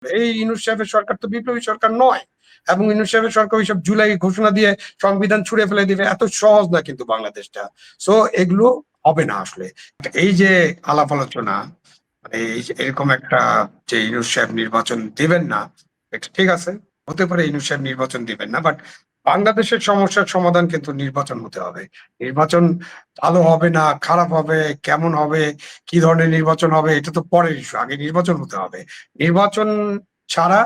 এই ইউনূস সাহেবের সরকার তো বিপ্লবী সরকার নয়, এবং ইউনূস সাহেবের সরকার ওইসব জুলাই ঘোষণা দিয়ে সংবিধান ছুঁড়ে ফেলে দিবে, এত সহজ না কিন্তু বাংলাদেশটা। সো এগুলো হবে না আসলে। এই যে আলাপ আলোচনা, মানে এরকম একটা, যে ইউনূস সাহেব নির্বাচন দিবেন না, এটা ঠিক আছে, হতে পারে ইউনূস সাহেব নির্বাচন দিবেন না, বাট বাংলাদেশের সমস্যার সমাধান কিন্তু নির্বাচন হতে হবে। নির্বাচন ভালো হবে না খারাপ হবে, কেমন হবে, কি ধরনের নির্বাচন হবে, এটা তো পরের ইস্যু, আগে নির্বাচন হতে হবে। নির্বাচন ছাড়া,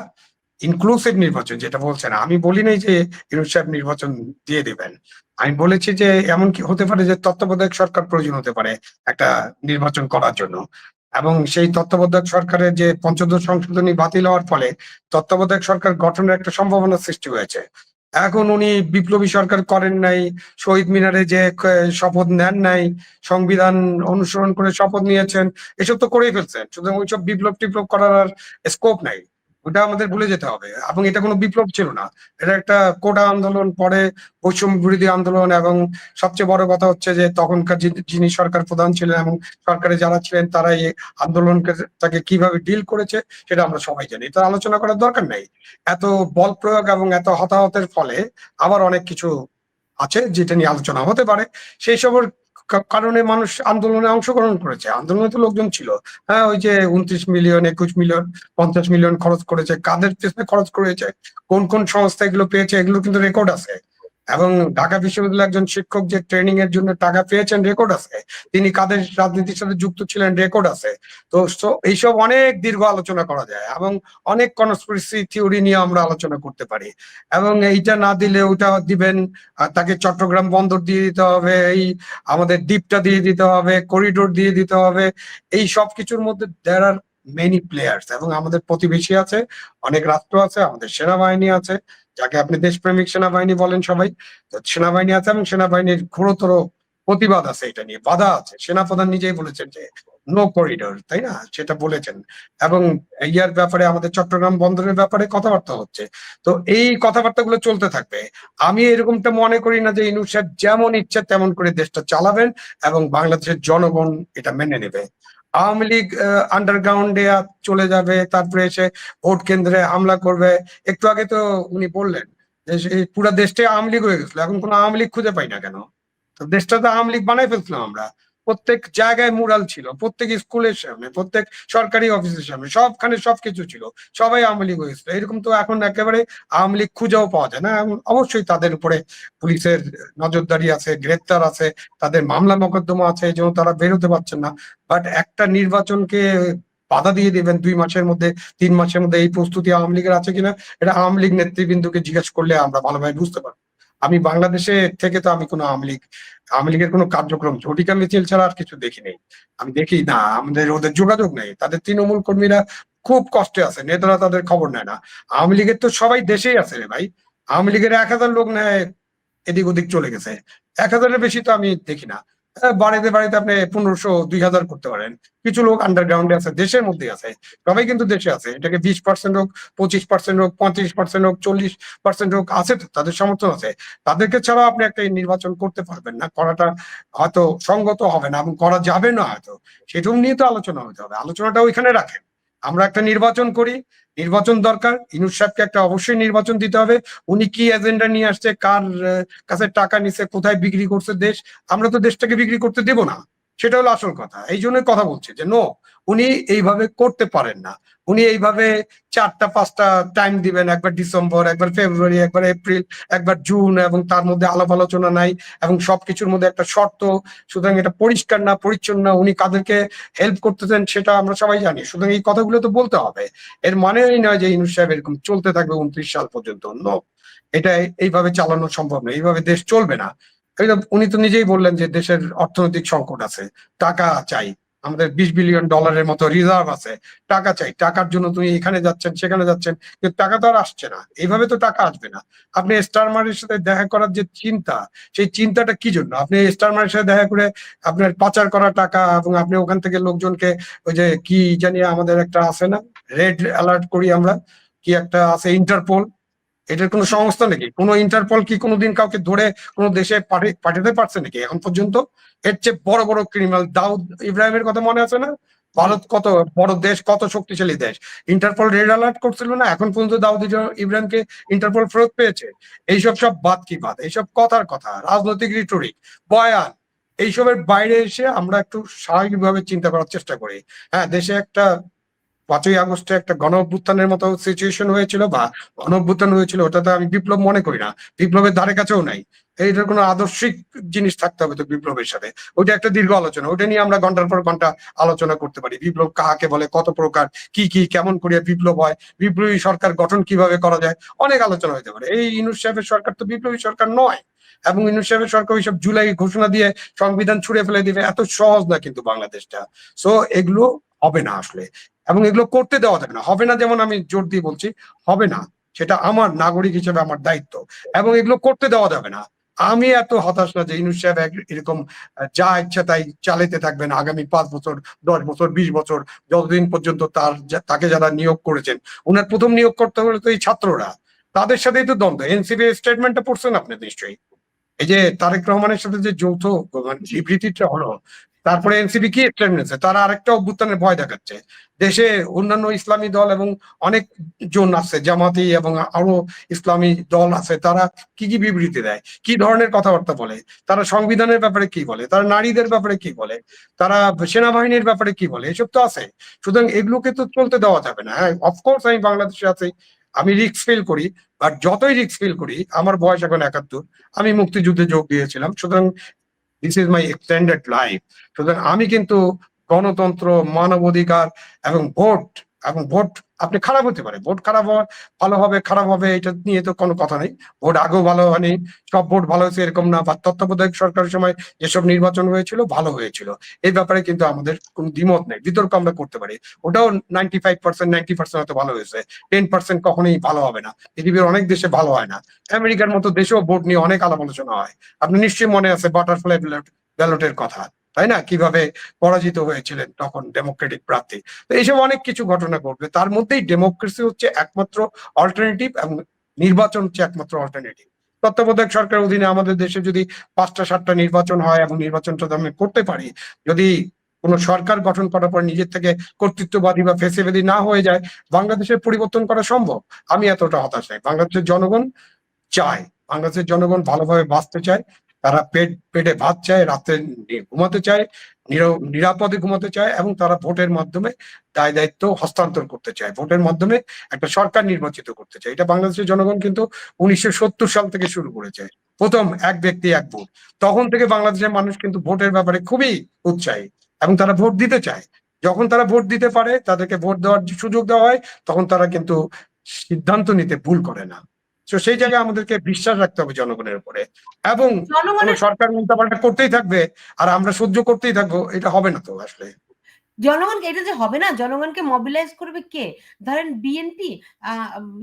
ইনক্লুসিভ নির্বাচন যেটা বলছেন, আমি বলি নাই যে ইউনূস সাহেব নির্বাচন দিয়ে দিবেন। আমি বলেছি যে এমন কি হতে পারে যে তত্ত্বাবধায়ক সরকার প্রয়োজন হতে পারে একটা নির্বাচন করার জন্য, এবং সেই তত্ত্বাবধায়ক সরকারের যে পঞ্চদশ সংশোধনী বাতিল হওয়ার ফলে তত্ত্বাবধায়ক সরকার গঠনের একটা সম্ভাবনা সৃষ্টি হয়েছে। এখন উনি বিপ্লবী সরকার করেন নাই, শহীদ মিনারে যে শপথ নেন নাই, সংবিধান অনুসরণ করে শপথ নিয়েছেন, এসব তো করেই ফেলছেন, সুতরাং ওইসব বিপ্লব টিপ্লব করার আর স্কোপ নাই। ওটা আমাদের ভুলে যেতে হবে, এবং এটা কোনো বিপ্লব ছিল না, এটা একটা কোটা আন্দোলন, পরে বৈষম্য বিরোধী আন্দোলন, এবং সবচেয়ে বড় কথা হচ্ছে যে তখনকার যিনি সরকার প্রধান ছিলেন এবং সরকারে যারা ছিলেন তারা এই আন্দোলনকে তাকে কিভাবে ডিল করেছে সেটা আমরা সবাই জানি, এটা আলোচনা করার দরকার নেই। এত বল প্রয়োগ এবং এত হতাহতের ফলে আবার অনেক কিছু আছে যেটা নিয়ে আলোচনা হতে পারে। সেই সবের কারণে মানুষ আন্দোলনে অংশগ্রহণ করেছে, আন্দোলনে তো লোকজন ছিল। হ্যাঁ, ওই যে 29 মিলিয়ন 21 মিলিয়ন 50 মিলিয়ন খরচ করেছে, কাদের পেছনে খরচ করেছে, কোন কোন সংস্থা এগুলো পেয়েছে, এগুলো কিন্তু রেকর্ড আছে। এবং ঢাকা বিশ্ববিদ্যালয়ের একজন শিক্ষক যে ট্রেনিং এর জন্য টাকা পেয়েছেন, রেকর্ড আছে। তিনি কাদের রাজনীতির সাথে যুক্ত ছিলেন, রেকর্ড আছে। তো এইসব অনেক দীর্ঘ আলোচনা করা যায়, এবং অনেক কনস্পিরেসি থিওরি নিয়ে আমরা আলোচনা করতে পারি। এবং এইটা না দিলে ওটা দিবেন, তাকে চট্টগ্রাম বন্দর দিয়ে দিতে হবে, এই আমাদের দ্বীপটা দিয়ে দিতে হবে, করিডোর দিয়ে দিতে হবে। এই সব কিছুর মধ্যে দেয়ার আর মেনি প্লেয়ার্স, এবং আমাদের প্রতিবেশী আছে, অনেক রাষ্ট্র আছে, আমাদের সেনাবাহিনী আছে, যাকে আপনি দেশপ্রেমিক সেনাবাহিনী বলেন সবাই। তো সেনাবাহিনী আছে, এবং সেনাবাহিনীর ঘোরতর প্রতিবাদ আছে, এটা নিয়ে বাধা আছে। সেনাপ্রধান নিজেই বলেছেন যে নো করিডোর, তাই না, সেটা বলেছেন। এবং ইয়ার ব্যাপারে, আমাদের চট্টগ্রাম বন্দরের ব্যাপারে কথাবার্তা হচ্ছে। তো এই কথাবার্তাগুলো চলতে থাকবে। আমি এরকমটা মনে করি না যে ইউনূস সাহেব যেমন ইচ্ছে তেমন করে দেশটা চালাবেন এবং বাংলাদেশের জনগণ এটা মেনে নেবে। আওয়ামী লীগ আন্ডারগ্রাউন্ডে চলে যাবে, তারপরে এসে ভোট কেন্দ্রে হামলা করবে। একটু আগে তো উনি বললেন যে সেই পুরো দেশটাই আওয়ামী লীগ হয়ে গেছিল, এখন কোনো আওয়ামী লীগ খুঁজে পাই না কেন? তো দেশটা তো আওয়ামী লীগ বানাই ফেলছিলাম আমরা। প্রত্যেক জায়গায় মুরাল ছিল, প্রত্যেক স্কুলের সামনে, প্রত্যেক সরকারি অফিসের সামনে, সবখানে সবকিছু ছিল, সবাই আওয়ামী লীগ হয়েছিল। এরকম তো এখন একেবারে আওয়ামী লীগ খুঁজেও পাওয়া যায় না। অবশ্যই তাদের উপরে পুলিশের নজরদারি আছে, গ্রেপ্তার আছে, তাদের মামলা মোকদ্দমা আছে, এই জন্য তারা বেরোতে পারছেন না। বাট একটা নির্বাচনকে বাধা দিয়ে দিবেন 2 মাসের মধ্যে, 3 মাসের মধ্যে, এই প্রস্তুতি আওয়ামী লীগের আছে কিনা এটা আওয়ামী লীগ নেতৃবৃন্দকে জিজ্ঞেস করলে আমরা ভালোভাবে বুঝতে পারবো। আমি বাংলাদেশে থেকে তো আমি কোনো আওয়ামী লীগের কোনো কার্যক্রম, ঝটিকা মিছিল ছাড়া আর কিছু দেখি নেই। আমি দেখি না, আমাদের ওদের যোগাযোগ নেই, তাদের তৃণমূল কর্মীরা খুব কষ্টে আছে, নেতারা তাদের খবর নেয় না। আওয়ামী লীগের তো সবাই দেশেই আছে রে ভাই। আওয়ামী লীগের 1,000 লোক নেয় এদিক ওদিক চলে গেছে, 1,000-এর বেশি তো আমি দেখি না। বাড়িতে বাড়িতে আপনি 1500 2000 করতে পারেন। কিছু লোক আন্ডারগ্রাউন্ডে আছে, দেশের মধ্যে আছে, সবাই কিন্তু দেশে আছে। এটাকে 20% হোক, 25% হোক, 35% হোক, 40% হোক, আছে তো, তাদের সমর্থন আছে। তাদেরকে ছাড়া আপনি একটা নির্বাচন করতে পারবেন না, করাটা হয়তো সঙ্গত হবে না, এবং করা যাবে না হয়তো। সেটাও নিয়ে তো আলোচনা হতে হবে, আলোচনাটা ওইখানে রাখেন। আমরা একটা নির্বাচন করি, নির্বাচন দরকার, ইউনূস সাহেবকে একটা অবশ্যই নির্বাচন দিতে হবে। উনি কি এজেন্ডা নিয়ে আসছে, কার কাছে টাকা নিছে, কোথায় বিক্রি করছে দেশ, আমরা তো দেশটাকে বিক্রি করতে দেব না। সেটা হলো আসল কথা। এই জন্যই কথা বলছি যে নো, উনি এইভাবে করতে পারেন না। উনি এইভাবে 4টা 5টা টাইম দিবেন, একবার ডিসেম্বর, একবার ফেব্রুয়ারি, একবার এপ্রিল, একবার জুন, এবং তার মধ্যে আলাপ আলোচনা নাই, এবং সবকিছুর মধ্যে একটা শর্ত। সুতরাং এটা পরিষ্কার না, পরিচ্ছন্ন না, উনি কাদেরকে হেল্প করতেছেন সেটা আমরা সবাই জানি। সুতরাং এই কথাগুলো তো বলতে হবে। এর মানে এই নয় যে ইউনূস সাহেব এরকম চলতে থাকবে 29 সাল পর্যন্ত, নো। এটা এইভাবে চালানো সম্ভব না, এইভাবে দেশ চলবে না। উনি তো নিজেই বললেন যে দেশের অর্থনৈতিক সংকট আছে, টাকা চাই, আমাদের $20 বিলিয়ন মতো রিজার্ভ আছে, টাকা চাই। টাকার জন্য তুমি এখানে যাচ্ছেন সেখানে যাচ্ছেন, কিন্তু টাকা তো আর আসছে না, এইভাবে তো টাকা আসবে না। আপনি স্টারমারের সাথে দেখা করার যে চিন্তা, সেই চিন্তাটা কি জন্য? আপনি স্টারমারের সাথে দেখা করে আপনার পাচার করা টাকা, এবং আপনি ওখান থেকে লোকজনকে, ওই যে কি জানি আমাদের একটা আছে না, রেড অ্যালার্ট করি আমরা, কি একটা আছে, ইন্টারপোল, এটার কোনো সংস্থা নাকি? কোনো ইন্টারপল কি কোনোদিন কাউকে ধরে কোনো দেশে পাঠাতে পারছে নাকি এখন পর্যন্ত? এর চেয়ে বড় বড় ক্রিমিনাল, দাউদ ইব্রাহিমের কথা মনে আছে না? ভারত কত বড় দেশ, কত শক্তিশালী দেশ, ইন্টারপোল রেড অ্যালার্ট করছিল না? এখন পর্যন্ত দাউদ ইব্রাহিমকে ইন্টারপোল ফেরত পেয়েছে। এইসব সব বাদ কি বাদ, এইসব কথার কথা, রাজনৈতিক রিটরিক, বয়ান, এইসবের বাইরে এসে আমরা একটু স্বাভাবিকভাবে চিন্তা করার চেষ্টা করি। হ্যাঁ, দেশে একটা 5ই আগস্টে একটা গণ অভ্যুত্থানের মতো সিচুয়েশন হয়েছিল বা গণ অভ্যুত্থান হয়েছিল, ওটাতে আমি বিপ্লব মনে করি না, বিপ্লবের ধারে কাছেও নাই। এইটার কোনো আদর্শিক জিনিস থাকতে হবে তো বিপ্লবের সাথে, ওইটা একটা দীর্ঘ আলোচনা, ওইটা নিয়ে আমরা ঘন্টার পর ঘন্টা আলোচনা করতে পারি। বিপ্লব কাকে বলে, কত প্রকার, কি কি কেমন করিয়া বিপ্লব হয়, বিপ্লবী সরকার গঠন কিভাবে করা যায়, অনেক আলোচনা হতে পারে। এই ইউনূস সাহেবের সরকার তো বিপ্লবী সরকার নয়, এবং ইউনূস সাহেবের সরকার ওইসব জুলাই ঘোষণা দিয়ে সংবিধান ছুড়ে ফেলে দিবে, এত সহজ না কিন্তু বাংলাদেশটা। সো এগুলো হবে না আসলে, এবং এগুলো করতে দেওয়া যাবে না। হবে না যেমন আমি জোর দিয়ে বলছি, হবে না, সেটা আমার নাগরিক হিসেবে আমার দায়িত্ব, এবং এগুলো করতে দেওয়া যাবে না। আমি এত হতাশ না যে ইউনূস সাহেব এরকম যা ইচ্ছা তাই চালাতে থাকবেন আগামী 5 বছর, 10 বছর, 20 বছর, যতদিন পর্যন্ত তাকে যারা নিয়োগ করেছেন। উনার প্রথম নিয়োগ করতে হলে তো এই ছাত্ররা, তাদের সাথেই তো দ্বন্দ্ব। এনসিপি স্টেটমেন্টটা পড়ছেন আপনি নিশ্চয়ই, এই যে তারেক রহমানের সাথে যে যৌথ মানে বিবৃতিটা হলো, তারপরে এনসিপি কি স্ট্যান্ড নিয়েছে, তারা আরেকটা অভ্যুত্থানের ভয় দেখাচ্ছে। দেশে অন্যান্য ইসলামী দল এবং অনেক জন আছে, জামাতি এবং আরো ইসলামী দল আছে, তারা কি কি বিবৃতি দেয়, কি ধরনের কথাবার্তা বলে, তারা সংবিধানের ব্যাপারে কি বলে, তারা নারীদের ব্যাপারে কি বলে, তারা সেনাবাহিনীর ব্যাপারে কি বলে, এসব তো আছে। সুতরাং এগুলোকে তো চলতে দেওয়া যাবে না। হ্যাঁ, অফকোর্স আমি বাংলাদেশে আছি, আমি রিস্ক ফিল করি, বাট যতই রিস্ক ফিল করি, আমার বয়স এখন 71, আমি মুক্তিযুদ্ধে যোগ দিয়েছিলাম, সুতরাং this is my extended life. সুতরাং আমি কিন্তু গণতন্ত্র, মানবাধিকার এবং ভোট, এবং ভোট আপনি খারাপ হতে পারে, ভোট খারাপ হওয়ার, ভালো হবে খারাপ হবে এটা নিয়ে তো কোনো কথা নেই। ভোট আগেও ভালো হয়নি, সব ভোট ভালো হয়েছে এরকম না, বা তত্ত্বাবধায়ক সরকারের সময় যেসব নির্বাচন হয়েছিল ভালো হয়েছিল, এই ব্যাপারে কিন্তু আমাদের কোনো দ্বিমত নেই, বিতর্ক আমরা করতে পারি। ওটাও 95%, 90% হয়তো ভালো হয়েছে, 10% কখনোই ভালো হবে না। পৃথিবীর অনেক দেশে ভালো হয় না, আমেরিকার মতো দেশেও ভোট নিয়ে অনেক আলাপ আলোচনা হয়। আপনি নিশ্চয়ই মনে আছে বাটারফ্লাই ব্যালটের কথা, তাই না? কিভাবে পরাজিত হয়েছিলেন তখন ডেমোক্রেটিক প্রার্থী। তো এইসব অনেক কিছু ঘটনা ঘটবে, তার মধ্যেই ডেমোক্রেসি হচ্ছে একমাত্র অল্টারনেটিভ, এবং নির্বাচন হচ্ছে একমাত্র অল্টারনেটিভ। তত্ত্বাবধায়ক সরকারের অধীনে আমাদের দেশে যদি 5টা 7টা নির্বাচন হয় এবং নির্বাচনটা আমি করতে পারি, যদি কোন সরকার গঠন করার পর নিজের থেকে কর্তৃত্ববাদী বা ফেসিবাদী না হয়ে যায়, বাংলাদেশের পরিবর্তন করা সম্ভব। আমি এতটা হতাশ নাই। বাংলাদেশের জনগণ চায়, বাংলাদেশের জনগণ ভালোভাবে বাঁচতে চায়, তারা পেটে ভাত চায়, রাতে ঘুমাতে চায়, নিরাপদে ঘুমাতে চায়, এবং তারা ভোটের মাধ্যমে দায় দায়িত্ব হস্তান্তর করতে চায়, ভোটের মাধ্যমে একটা সরকার নির্বাচিত করতে চায়। এটা বাংলাদেশের জনগণ কিন্তু 1970 সাল থেকে শুরু করেছে, প্রথম এক ব্যক্তি এক ভোট। তখন থেকে বাংলাদেশের মানুষ কিন্তু ভোটের ব্যাপারে খুবই উৎসাহী, এবং তারা ভোট দিতে চায়। যখন তারা ভোট দিতে পারে, তাদেরকে ভোট দেওয়ার সুযোগ দেওয়া হয়, তখন তারা কিন্তু সিদ্ধান্ত নিতে ভুল করে না। তো সেই জায়গায় আমাদেরকে বিশ্বাস রাখতে হবে জনগণের উপরে, এবং কোন জনগণের সরকার উল্টাপাল্টা করতেই থাকবে আর আমরা সহ্য করতেই থাকবো, এটা হবে না তো আসলে। জনগণকে এটা যে হবে না, জনগণকে মোবিলাইজ করবে কে? ধরেন বিএনপি,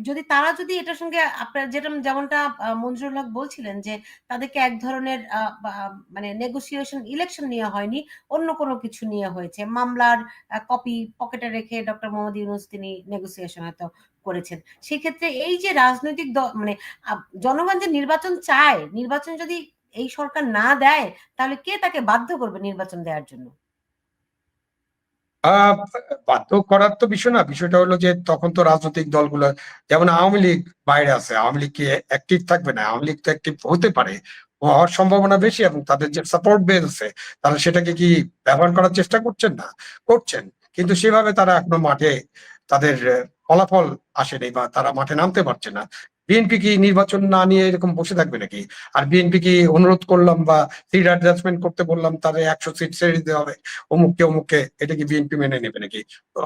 যদি তারা যদি এটার সঙ্গে আপনার যেটা যেমনটা মঞ্জুরুল হক বলছিলেন যে তাদেরকে এক ধরনের মানে নেগোসিয়েশন, ইলেকশন নিয়ে হয়নি, অন্য কোনো কিছু নিয়ে হয়েছে, মামলার কপি পকেটে রেখে ডক্টর মোহাম্মদ ইউনূস তিনি নেগোসিয়েশন হয়তো করেছেন। সেক্ষেত্রে এই যে রাজনৈতিক মানে জনগণ যে নির্বাচন চায়, নির্বাচন যদি এই সরকার না দেয়, তাহলে কে তাকে বাধ্য করবে নির্বাচন দেওয়ার জন্য? আহ বাধ্য করার তো বিষয় না, বিষয়টা হলো যে তখন তো রাজনৈতিক দলগুলো, যেমন আওয়ামী লীগ বাইরে আছে, আওয়ামী লীগ কি অ্যাক্টিভ থাকবে না? আওয়ামী লীগ তো অ্যাক্টিভ হতে পারে, হওয়ার সম্ভাবনা বেশি, এবং তাদের যে সাপোর্ট বেস আছে, তারা সেটাকে কি ব্যবহার করার চেষ্টা করছেন না? করছেন, কিন্তু সেভাবে তারা এখনো মাঠে তাদের ফলাফল আসেনি, বা তারা মাঠে নামতে পারছে না। বিএনপি কি নির্বাচন না নিয়ে এরকম বসে থাকবে নাকি? আর বিএনপি কি অনুরোধ করলাম বা সিট অ্যাডজাস্টমেন্ট করতে বললাম তাদের 100 সিট ছেড়ে দিতে হবে অমুককে অমুককে, এটা কি বিএনপি মেনে নেবে নাকি?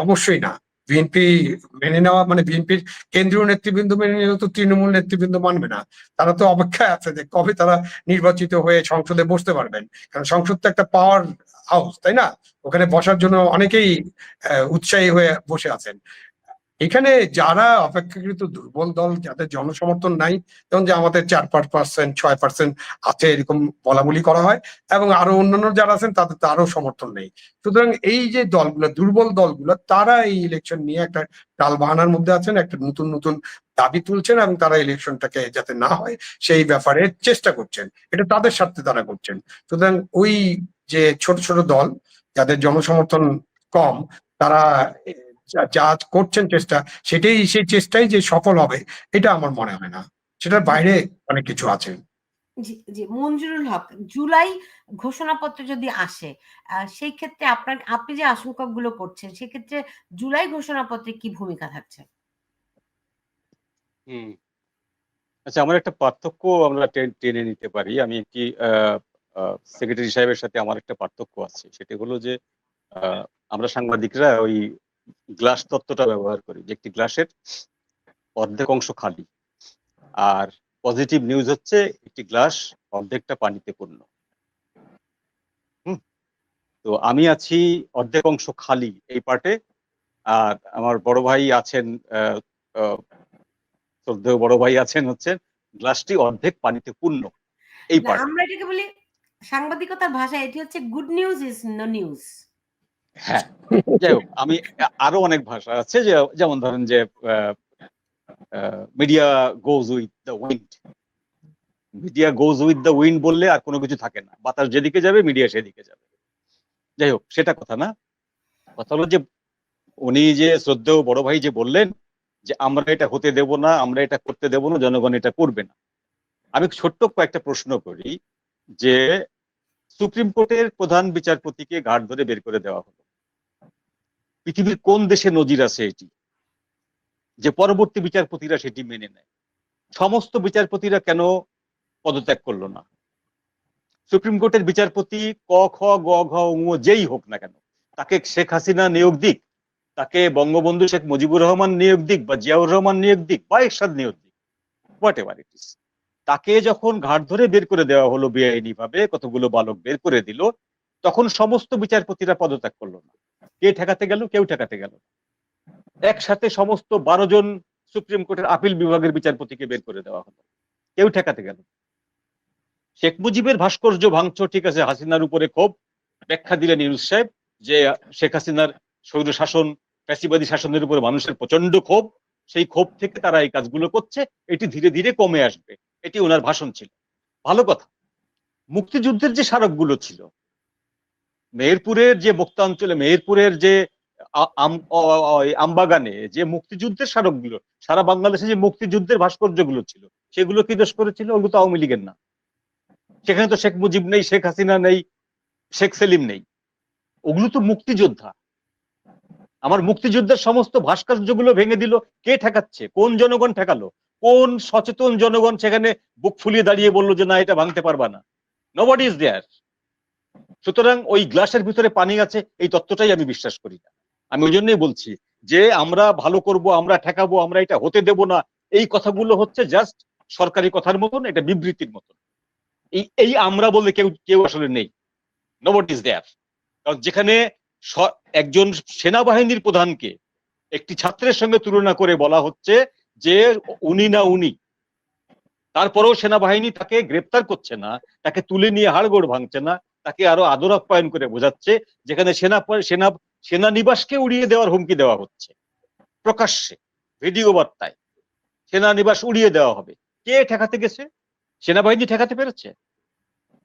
অবশ্যই না। বিএনপি মেনে নেওয়া মানে বিএনপির কেন্দ্রীয় নেতৃবৃন্দ মেনে নিলেও তো তৃণমূল নেতৃবৃন্দ মানবে না। তারা তো অপেক্ষায় আছে যে কবে তারা নির্বাচিত হয়ে সংসদে বসতে পারবেন, কারণ সংসদ তো একটা পাওয়ার হাউস, তাই না? ওখানে বসার জন্য অনেকেই উৎসাহী হয়ে বসে আছেন। এখানে যারা অপেক্ষাকৃত দুর্বল দল, যাদের জনসমর্থন নাই, যেমন যে আমাদের 4-5%, 6% আছে এরকম বলা বলি করা হয়, এবং আরো অন্যান্য যারা আছেন তাদের তো আরো সমর্থন নেই। সুতরাং এই যে দলগুলো, দুর্বল দলগুলো, তারা এই ইলেকশন নিয়ে একটা টালবাহানার মধ্যে আছেন, একটা নতুন নতুন দাবি তুলছেন, এবং তারা ইলেকশনটাকে যাতে না হয় সেই ব্যাপারে চেষ্টা করছেন, এটা তাদের স্বার্থে তারা করছেন। সুতরাং ওই যে ছোট ছোট দল, যাদের জনসমর্থন কম, তারা যা করছেন চেষ্টা, সেই চেষ্টাই যে সফল হবে এটা আমার মনে হয় না, সেটার জি, বাইরে অনেক কিছু আছে। জি, জি, মঞ্জুরুল হক, জুলাই ঘোষণাপত্র যদি আসে, সেই ক্ষেত্রে আপনি যে আশঙ্কাগুলো করছেন, সেক্ষেত্রে জুলাই ঘোষণাপত্রে কি ভূমিকা থাকছে? হুম। আচ্ছা, আমার একটা পার্থক্য আমরা টেনে নিতে পারি। আমি একটি সেক্রেটারি সাহেবের সাথে আমার একটা পার্থক্য আছে। সেটি হলো যে আ আমরা সাংবাদিকরা ওই গ্লাস তত্ত্বটা ব্যবহার করি। যে একটি গ্লাসের অর্ধেক অংশ খালি। আর পজিটিভ নিউজ হচ্ছে একটি গ্লাস অর্ধেকটা পানিতে পূর্ণ। হুম? তো আমি আছি অর্ধেক অংশ খালি এই পার্টে। আর আমার বড় ভাই আছেন, আ আ শ্রদ্ধেয় বড় ভাই আছেন হচ্ছে গ্লাসটি অর্ধেক পানিতে পূর্ণ এই না, পার্টে। আমরা এটাকে বলি সাংবাদিকতার ভাষায় এটি হচ্ছে good news is no news. হ্যাঁ, যাই হোক, আমি আরো অনেক ভাষা আছে যে, যেমন ধরেন যে uh uh media goes with the wind. Media goes with the wind বললে আর কোনো কিছু থাকে না। বাতাস যেদিকে যাবে মিডিয়া সেদিকে যাবে। যাই হোক, সেটা কথা না। কথা হলো যে উনি যে শ্রদ্ধেয় বড় ভাই যে বললেন যে, "আমরা এটা হতে দেব না, আমরা এটা করতে দেব না, জনগণ এটা করবে না।" আমি ছোট্ট কয়েকটা প্রশ্ন করি যে, সুপ্রিম কোর্টের প্রধান বিচারপতিকে ঘাট ধরে বের করে দেওয়া হলো। পৃথিবীর কোন দেশে নজির আছে এটি? যে পরবর্তী বিচারপতিরা সেটি মেনে নেয়। সমস্ত বিচারপতিরা কেন পদত্যাগ করলো না? সুপ্রিম কোর্টের বিচারপতি ক, খ, গ, ঘ, ঙ যেই হোক না কেন, তাকে শেখ হাসিনা নিয়োগ দিক, তাকে বঙ্গবন্ধু শেখ মুজিবুর রহমান নিয়োগ দিক, বা জিয়াউর রহমান নিয়োগ দিক, বা এরশাদ নিয়োগ দিক, হোয়াট এভার ইট ইস, তাকে যখন ঘাট ধরে বের করে দেওয়া হলো বেআইনি ভাবে, কতগুলো বালক বের করে দিল, তখন সমস্ত বিচারপতিরা পদত্যাগ করলো না। কে ঠেকাতে গেল? কেউ ঠেকাতে গেল না। একসাথে সমস্ত 12 জন সুপ্রিম কোর্টের আপিল বিভাগের বিচারপতিকে বের করে দেওয়া হলো। কেউ ঠেকাতে গেল না। শেখ মুজিবের ভাস্কর্য ভাঙছো, ঠিক আছে, হাসিনার উপরে ক্ষোভ, ব্যাখ্যা দিলেন ইউনূস সাহেব যে শেখ হাসিনার স্বৈর শাসন, ফ্যাসিবাদী শাসনের উপরে মানুষের প্রচন্ড ক্ষোভ, সেই ক্ষোভ থেকে তারা এই কাজগুলো করছে, এটি ধীরে ধীরে কমে আসবে, এটি ওনার ভাষণ ছিল। ভালো কথা। মুক্তিযুদ্ধের যে স্মারকগুলো ছিল, মেহেরপুরের যে মুক্তাঞ্চলে, মেহেরপুরের যে আমবাগানে যে মুক্তিযুদ্ধের স্মারকগুলো, সারা বাংলাদেশে যে মুক্তিযুদ্ধের ভাস্কর্যগুলো ছিল, সেগুলো কি দোষ করেছিল? ওগুলো তো আওয়ামী লীগের না। সেখানে তো শেখ মুজিব নেই, শেখ হাসিনা নেই, শেখ সেলিম নেই। ওগুলো তো মুক্তিযোদ্ধা। আমার মুক্তিযুদ্ধের সমস্ত ভাস্কর্যগুলো ভেঙে দিল, কে ঠেকাচ্ছে? কোন জনগণ ঠেকালো? কোন সচেতন জনগণ সেখানে বুক ফুলিয়ে দাঁড়িয়ে বললো যে না, এটা ভাঙতে পারবা না? Nobody is there. সুতরাং ওই গ্লাসের ভিতরে পানি আছে, এই তত্ত্বটাই আমি বিশ্বাস করি না। আমি ওই জন্যই বলছি যে আমরা ভালো করব, আমরা ঠেকাবো, আমরা এটা হতে দেব না, এই কথাগুলো হচ্ছে জাস্ট সরকারি কথার মতন, এটা বিবৃতির মতন। এই এই আমরা বলে কেউ কেউ আসলে নেই। Nobody is there. কারণ যেখানে একজন সেনাবাহিনীর প্রধানকে একটি ছাত্রের সঙ্গে তুলনা করে বলা হচ্ছে যে উনি না উনি, তারপরেও সেনাবাহিনী তাকে গ্রেপ্তার করছে না, তাকে তুলে নিয়ে হাড়গোড় ভাঙছে না, তাকে আরো আদর আপ্যায়ন করে বোঝাচ্ছে, যেখানে সেনা সেনানিবাসকে উড়িয়ে দেওয়ার হুমকি দেওয়া হচ্ছে প্রকাশ্যে, ভিডিও বার্তায় সেনানিবাস উড়িয়ে দেওয়া হবে। কে ঠেকাতে গেছে? সেনাবাহিনী ঠেকাতে পেরেছে?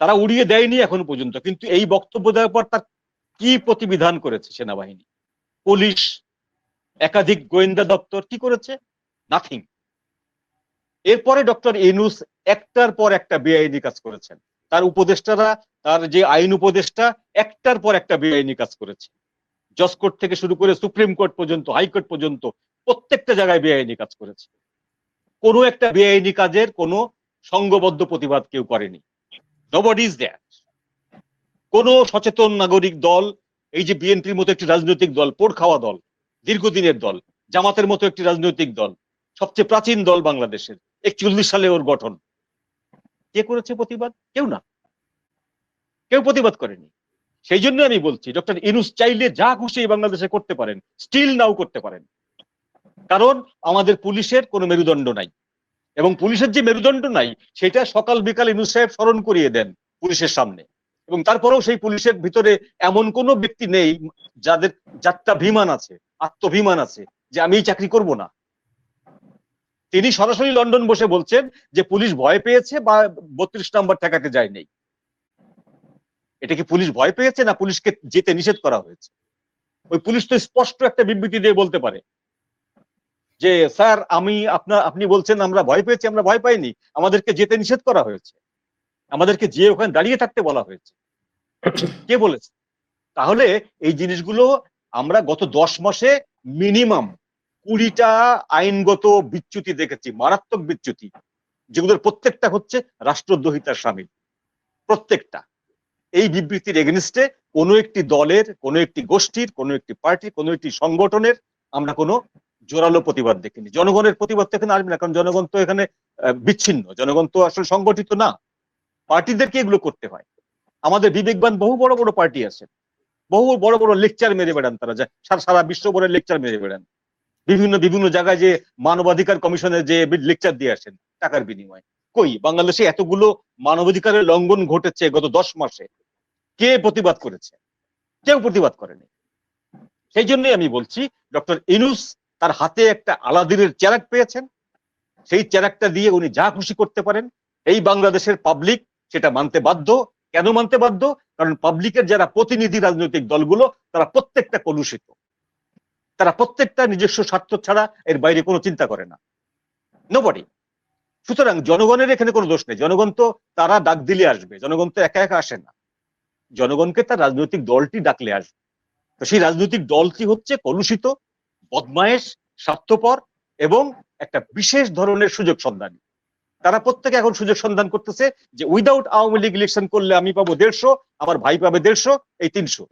তারা উড়িয়ে দেয়নি এখন পর্যন্ত, কিন্তু এই বক্তব্য দেওয়ার পর তার কি প্রতিবিধান করেছে সেনাবাহিনী, পুলিশ, একাধিক গোয়েন্দা দপ্তর কি করেছে? নাথিং। এরপরে ডক্টর ইউনূস একটার পর একটা বেআইনি কাজ করেছেন। তার উপদেষ্টারা, তার যে আইন উপদেষ্টা, একটার পর একটা বেআইনি কাজ করেছে। জজকোর্ট থেকে শুরু করে সুপ্রিম কোর্ট পর্যন্ত, হাইকোর্ট পর্যন্ত প্রত্যেকটা জায়গায় বেআইনি কাজ করেছে। কোনো একটা বেআইনি কাজের কোনো সংঘবদ্ধ প্রতিবাদ কেউ করেনি। Nobody is there. কোন সচেতন নাগরিক দল, এই যে বিএনপির মতো একটি রাজনৈতিক দল, পোড় খাওয়া দল, দীর্ঘদিনের দল, জামাতের মতো একটি রাজনৈতিক দল, সবচেয়ে প্রাচীন দল বাংলাদেশের, 41 সালে ওর গঠন, কে করেছে প্রতিবাদ? কেউ না, কেউ প্রতিবাদ করেনি। সেই জন্য আমি বলছি ডক্টর ইউনূস চাইলে যা খুশি এই বাংলাদেশে করতে পারেন, স্টিল নাও করতে পারেন। কারণ আমাদের পুলিশের কোনো মেরুদণ্ড নাই, এবং পুলিশের যে মেরুদণ্ড নাই সেটা সকাল বিকাল ইউনূস সাহেব স্মরণ করিয়ে দেন পুলিশের সামনে। এবং তারপরেও সেই পুলিশের ভিতরে এমন কোনো ব্যক্তি নেই যাদের যাত্রাভিমান আছে, আত্মভিমান আছে, যে আমি এই চাকরি করব না। তিনি সরাসরি লন্ডন বসে বলছেন যে পুলিশ ভয় পেয়েছে বা 32 নম্বর ঠেকাতে যায় নাই। এটা কি পুলিশ ভয় পেয়েছে, না পুলিশকে যেতে নিষেধ করা হয়েছে? ওই পুলিশ তো স্পষ্ট একটা বিবৃতি দিয়ে বলতে পারে যে স্যার আপনি বলছেন আমরা ভয় পেয়েছি, আমরা ভয় পাইনি, আমাদেরকে যেতে নিষেধ করা হয়েছে, আমাদেরকে যে ওখানে দাঁড়িয়ে থাকতে বলা হয়েছে। কে বলেছে? তাহলে এই জিনিসগুলো আমরা গত 10 মাসে মিনিমাম 20টা আইনগত বিচ্যুতি দেখেছি, মারাত্মক বিচ্যুতি, যেগুলোর প্রত্যেকটা হচ্ছে রাষ্ট্রদ্রোহিতার সামিল। প্রত্যেকটা এই বিবৃতির এগেনিস্টে কোনো একটি দলের, কোনো একটি গোষ্ঠীর, কোনো একটি পার্টির, কোনো একটি সংগঠনের আমরা কোনো জোরালো প্রতিবাদ দেখিনি। জনগণের প্রতিবাদ তো এখানে আসবে না, কারণ জনগণ তো এখানে বিচ্ছিন্ন, জনগণ তো আসলে সংগঠিত না। পার্টিদেরকে এগুলো করতে হয়। আমাদের বিবেকবান বহু বড় বড় পার্টি আছে, বহু বড় বড় লেকচার মেরে বেড়ান তারা, সারা বিশ্ব বড় লেকচার মেরে বেড়ান, বিভিন্ন বিভিন্ন জায়গায় যে মানবাধিকার কমিশনে যে লেকচার দিয়ে আসেন টাকার বিনিময়ে। কই বাংলাদেশে এতগুলো মানবাধিকারের লঙ্ঘন ঘটেছে গত 10 মাসে, কে প্রতিবাদ করেছে? কেউ প্রতিবাদ করেনি। সেই জন্যই আমি বলছি ডক্টর ইউনূস তার হাতে একটা আলাদিনের চেরাগ পেয়েছেন, সেই চেরাগটা দিয়ে উনি যা খুশি করতে পারেন। এই বাংলাদেশের পাবলিক সেটা মানতে বাধ্য। কেন মানতে বাধ্য? কারণ পাবলিকের যারা প্রতিনিধি রাজনৈতিক দলগুলো তারা প্রত্যেকটা কলুষিত, তারা প্রত্যেকটা নিজস্ব স্বার্থ ছাড়া এর বাইরে কোনো চিন্তা করে না, নোবডি। সুতরাং জনগণের এখানে কোনো দোষ নেই। জনগণ তো তারা ডাক দিলে আসবে, জনগণ তো একা একা আসে না, জনগণকে তার রাজনৈতিক দলটি ডাকলে আসবে। তো সেই রাজনৈতিক দলটি হচ্ছে কলুষিত, বদমায়েশ, স্বার্থপর এবং একটা বিশেষ ধরনের সুযোগ সন্ধানী। তারা প্রত্যেকে এখন সুযোগ সন্ধান করতেছে যে উইদাউট আওয়ামী লীগ ইলেকশন করলে আমি পাবো 150, আমার ভাই পাবে 150, এই 300।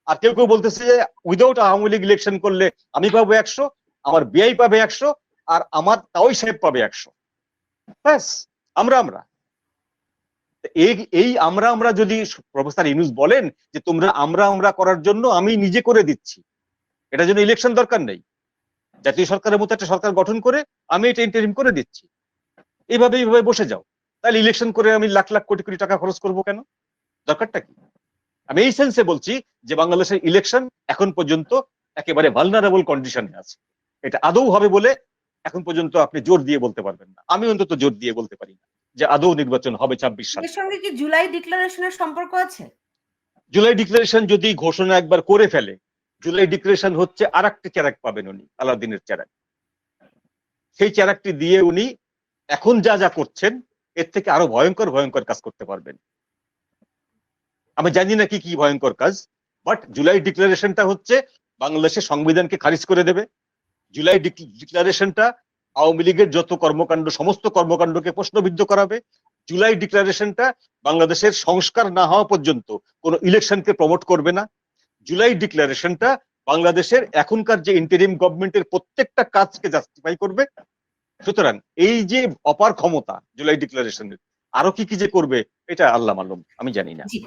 আর কেউ কেউ বলতেছে যে উইদাউট আওয়ামী লীগ ইলেকশন করলে আমি পাবো 100, আমার বিআই পাবে 100, আর আমার তাওই সাহেব পাবে 100। ব্যাস, আমরা আমরা এই আমরা যদি প্রফেসর ইউনূস বলেন যে তোমরা আমরা করার জন্য আমি নিজে করে দিচ্ছি, এটার জন্য ইলেকশন দরকার নেই, জাতীয় সরকারের মতো একটা সরকার গঠন করে আমি এটা ইন্টারিম করে দিচ্ছি, এইভাবে বসে যাও, তাহলে ইলেকশন করে আমি লাখ লাখ কোটি কোটি টাকা খরচ করবো কেন? দরকারটা কি? আমি এই সেন্সে বলছি যে বাংলাদেশের ইলেকশন এখন পর্যন্ত একেবারে ভালনারেবল কন্ডিশনে আছে। এটা আদৌ হবে বলে এখন পর্যন্ত আপনি জোর দিয়ে বলতে পারবেন না, আমি অন্তত জোর দিয়ে বলতে পারি না যে আদৌ নির্বাচন হবে 26 সালে। এর সঙ্গে কি জুলাই ডিক্লারেশনের সম্পর্ক আছে? জুলাই ডিক্লারেশন যদি ঘোষণা একবার করে ফেলে, জুলাই ডিক্লারেশন হচ্ছে আর একটা চেরাগ পাবেন উনি, আলাদিনের চেরাগ। সেই চেরাগটি দিয়ে উনি এখন যা যা করছেন এর থেকে আরো ভয়ঙ্কর ভয়ঙ্কর কাজ করতে পারবেন। আমি জানি না কি কি ভয়ঙ্কর কাজ, বাট জুলাই ডিক্লারেশনটা হচ্ছে বাংলাদেশের সংবিধানকে খারিজ করে দেবে। জুলাই ডিক্লারেশনটা আওয়ামী লীগের যত কর্মকাণ্ড, সমস্ত কর্মকাণ্ডকে প্রশ্নবিদ্ধ করাবে। জুলাই ডিক্লারেশনটা বাংলাদেশের সংস্কার না হওয়া পর্যন্ত কোনো ইলেকশনকে প্রমোট করবে না। জুলাই ডিক্লারেশনটা বাংলাদেশের এখনকার যে ইন্টারিম গভর্নমেন্টের প্রত্যেকটা কাজকে জাস্টিফাই করবে। সুতরাং এই যে অপার ক্ষমতা জুলাই ডিক্লারেশনের, আরো কি কি যে করবে এটা আল্লাহ মালুম, আমি জানি না। জি।